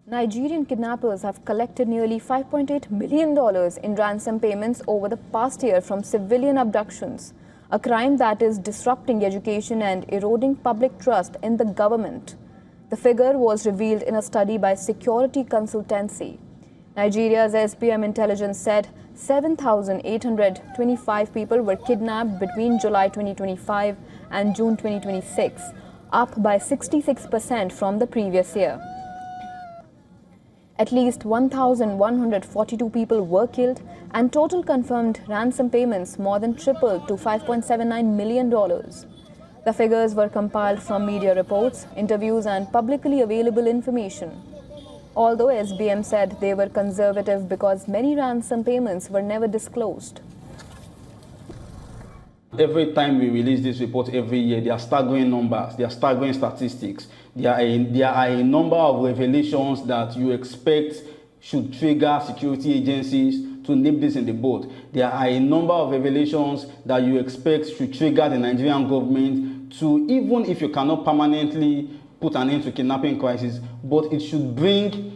Nigerian kidnappers have collected nearly $5.8 million in ransom payments over the past year from civilian abductions, a crime that is disrupting education and eroding public trust in the government. The figure was revealed in a study by security consultancy. Nigeria's SBM intelligence said 7,825 people were kidnapped between July 2025 and June 2026, up by 66% from the previous year. At least 1,142 people were killed, and total confirmed ransom payments more than tripled to $5.79 million. The figures were compiled from media reports, interviews, and publicly available information. Although SBM said they were conservative because many ransom payments were never disclosed. Every time we release this report every year, there are staggering numbers, there are staggering statistics. There are a number of revelations that you expect should trigger security agencies to nip this in the bud. There are a number of revelations that you expect should trigger the Nigerian government to, even if you cannot permanently put an end to kidnapping crisis, but it should bring,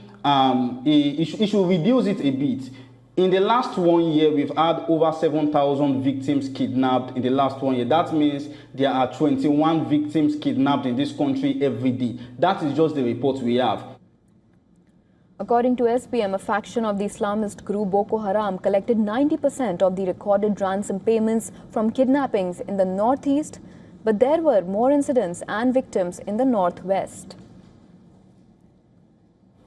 it should reduce it a bit. In the last 1 year, we've had over 7,000 victims kidnapped in the last 1 year. That means there are 21 victims kidnapped in this country every day. That is just the report we have. According to SBM, a faction of the Islamist group Boko Haram collected 90% of the recorded ransom payments from kidnappings in the northeast, but there were more incidents and victims in the northwest.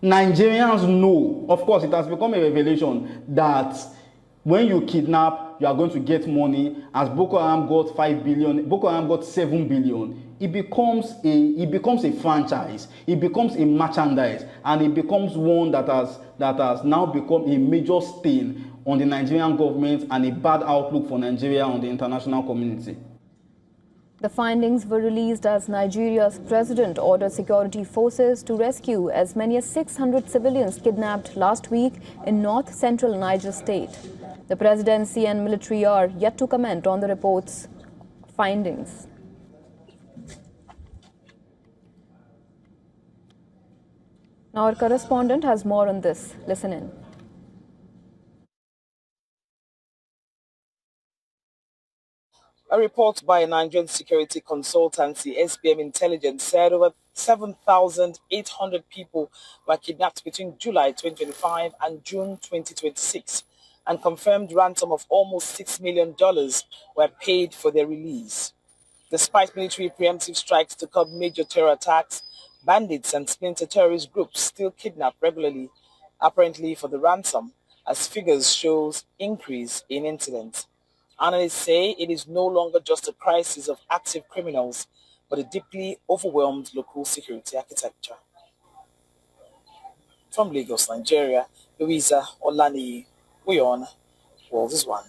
Nigerians know, of course, it has become a revelation that when you kidnap, you are going to get money. As Boko Haram got 5 billion, Boko Haram got 7 billion. It becomes a franchise. It becomes a merchandise, and it becomes one that has now become a major stain on the Nigerian government and a bad outlook for Nigeria on the international community. The findings were released as Nigeria's president ordered security forces to rescue as many as 600 civilians kidnapped last week in north-central Niger state. The presidency and military are yet to comment on the report's findings. Now our correspondent has more on this. Listen in. A report by a Nigerian security consultancy, SBM Intelligence, said over 7,800 people were kidnapped between July 2025 and June 2026, and confirmed ransom of almost $6 million were paid for their release. Despite military preemptive strikes to curb major terror attacks, bandits and splinter terrorist groups still kidnap regularly, apparently for the ransom, as figures shows increase in incidents. Analysts say it is no longer just a crisis of active criminals, but a deeply overwhelmed local security architecture. From Lagos, Nigeria, Louisa Olani, WION, World is One.